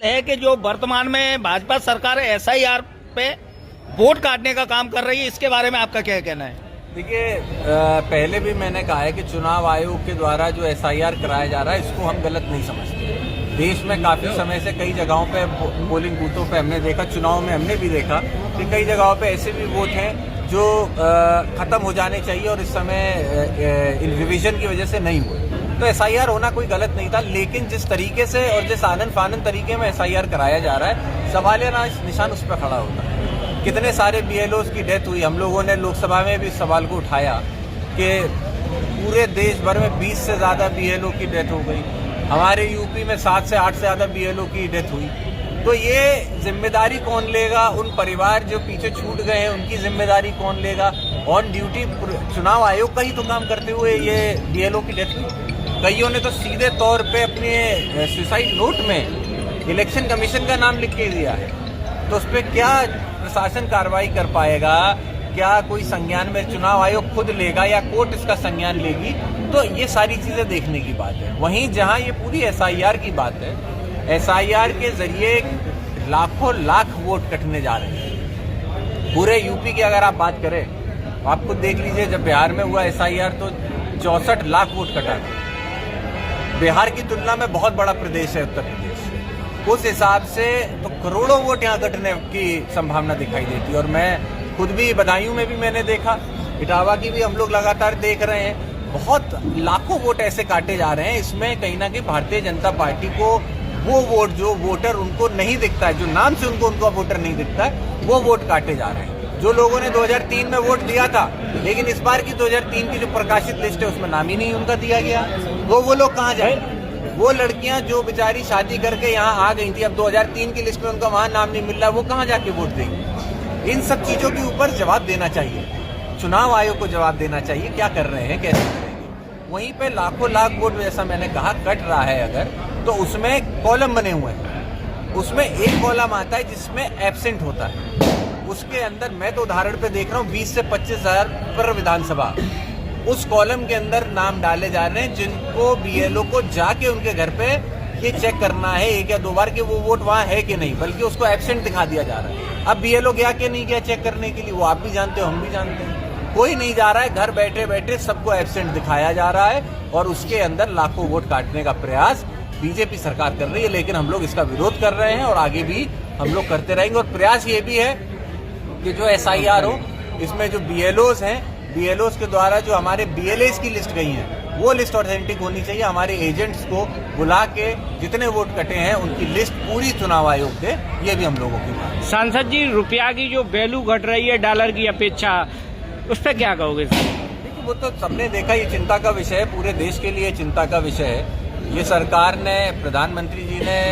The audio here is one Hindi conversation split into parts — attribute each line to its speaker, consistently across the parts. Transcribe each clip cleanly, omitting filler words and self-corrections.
Speaker 1: है कि जो वर्तमान में भाजपा सरकार एसआईआर पे वोट काटने का काम कर रही है, इसके बारे में आपका क्या कहना है?
Speaker 2: देखिए, पहले भी मैंने कहा है कि चुनाव आयोग के द्वारा जो एसआईआर कराया जा रहा है, इसको हम गलत नहीं समझते। देश में काफी समय से कई जगहों पे पोलिंग बूथों पे हमने देखा, चुनाव में हमने भी देखा कि कई जगहों पे ऐसे भी वोट हैं जो खत्म हो जाने चाहिए और इस समय रिविजन की वजह से नहीं हुए। तो एसआईआर होना कोई गलत नहीं था, लेकिन जिस तरीके से और जिस आनन फानन तरीके में एसआईआर कराया जा रहा है, सवालिया निशान उस पर खड़ा होता है। कितने सारे बीएलओ की डेथ हुई। हम लोगों ने लोकसभा में भी इस सवाल को उठाया कि पूरे देश भर में 20 से ज्यादा बीएलओ की डेथ हो गई। हमारे यूपी में 7 से 8 से ज्यादा बीएलओ की डेथ हुई। तो ये जिम्मेदारी कौन लेगा? उन परिवार जो पीछे छूट गए हैं, उनकी जिम्मेदारी कौन लेगा? ऑन ड्यूटी चुनाव आयोग का ही तो काम करते हुए ये बीएलओ की डेथ हुई। कईयों ने तो सीधे तौर पे अपने सुसाइड नोट में इलेक्शन कमीशन का नाम लिख के दिया है। तो उस पर क्या प्रशासन कार्रवाई कर पाएगा? क्या कोई संज्ञान में चुनाव आयोग खुद लेगा या कोर्ट इसका संज्ञान लेगी? तो ये सारी चीजें देखने की बात है। वहीं जहां ये पूरी एसआईआर की बात है, एसआईआर के जरिए लाखों लाख वोट कटने जा रहे हैं पूरे यूपी की। अगर आप बात करें, आप खुद देख लीजिए, जब बिहार में हुआ एसआईआर तो 64 लाख वोट कटा था। बिहार की तुलना में बहुत बड़ा प्रदेश है उत्तर प्रदेश, उस हिसाब से तो करोड़ों वोट यहाँ कटने की संभावना दिखाई देती है। और मैं खुद भी बदायूं में भी मैंने देखा, इटावा की भी हम लोग लगातार देख रहे हैं, बहुत लाखों वोट ऐसे काटे जा रहे हैं। इसमें कहीं ना कहीं भारतीय जनता पार्टी को वो वोट, जो वोटर उनको नहीं दिखता है, जो नाम से उनका वोटर नहीं दिखता है, वो वोट काटे जा रहे हैं। जो लोगों ने 2003 में वोट दिया था, लेकिन इस बार की 2003 की जो प्रकाशित लिस्ट है उसमें नाम ही नहीं उनका दिया गया, वो लोग कहाँ जाएंगे? वो लड़कियां जो बेचारी शादी करके यहाँ आ गई थी, अब 2003 की लिस्ट में उनका वहां नाम नहीं मिल रहा, वो कहाँ जाके वोट देंगे? इन सब चीजों के ऊपर जवाब देना चाहिए, चुनाव आयोग को जवाब देना चाहिए, क्या कर रहे हैं, कैसे करेंगे। वहीं पे लाखों लाख वोट, जैसा मैंने कहा, कट रहा है अगर, तो उसमें कॉलम बने हुए हैं। उसमें एक कॉलम आता है जिसमें एब्सेंट होता है, उसके अंदर मैं तो उदाहरण पे देख रहा हूँ 20 से 25 हजार पर विधानसभा, उस कॉलम के अंदर नाम डाले जा रहे हैं जिनको बीएलओ को जाके उनके घर पे ये चेक करना है एक या दो बार कि वो वोट वहां है कि नहीं, बल्कि उसको एब्सेंट दिखा दिया जा रहा है। अब बीएलओ गया कि नहीं गया चेक करने के लिए, वो आप भी जानते हो, हम भी जानते हैं, कोई नहीं जा रहा है। घर बैठे बैठे सबको एब्सेंट दिखाया जा रहा है और उसके अंदर लाखों वोट काटने का प्रयास बीजेपी सरकार कर रही है। लेकिन हम लोग इसका विरोध कर रहे हैं और आगे भी हम लोग करते रहेंगे। और प्रयास ये भी है कि जो एसआईआर हो, इसमें जो बीएलओज हैं, बीएलओज के द्वारा जो हमारे बीएलएस की लिस्ट गई है, वो लिस्ट ऑथेंटिक होनी चाहिए। हमारे एजेंट्स को बुला के जितने वोट कटे हैं उनकी लिस्ट पूरी चुनाव आयोग दे, ये भी हम लोगों की मांग है।
Speaker 1: सांसद जी, रुपया की जो वैल्यू घट रही है डॉलर की अपेक्षा, उस पर क्या कहोगे?
Speaker 2: देखिए, वो तो सबने देखा, ये चिंता का विषय है, पूरे देश के लिए चिंता का विषय है। ये सरकार ने, प्रधानमंत्री जी ने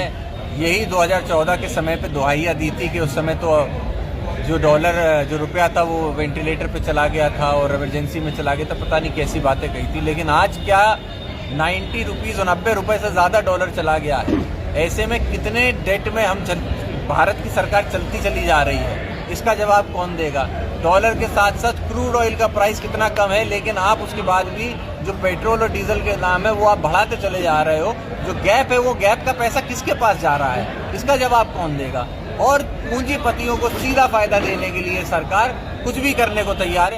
Speaker 2: यही 2014 के समय पे दुहाइयां दी थी कि उस समय तो जो डॉलर, जो रुपया था, वो वेंटिलेटर पे चला गया था और इमरजेंसी में चला गया था, पता नहीं कैसी बातें कही थी। लेकिन आज क्या 90 रुपीज और 90 रुपए से ज्यादा डॉलर चला गया है। ऐसे में कितने डेट में भारत की सरकार चलती चली जा रही है, इसका जवाब कौन देगा? डॉलर के साथ साथ क्रूड ऑयल का प्राइस कितना कम है, लेकिन आप उसके बाद भी जो पेट्रोल और डीजल के दाम है वो आप बढ़ाते चले जा रहे हो। जो गैप है, वो गैप का पैसा किसके पास जा रहा है, इसका जवाब कौन देगा? और पूंजीपतियों को सीधा फायदा देने के लिए सरकार कुछ भी करने को तैयार है।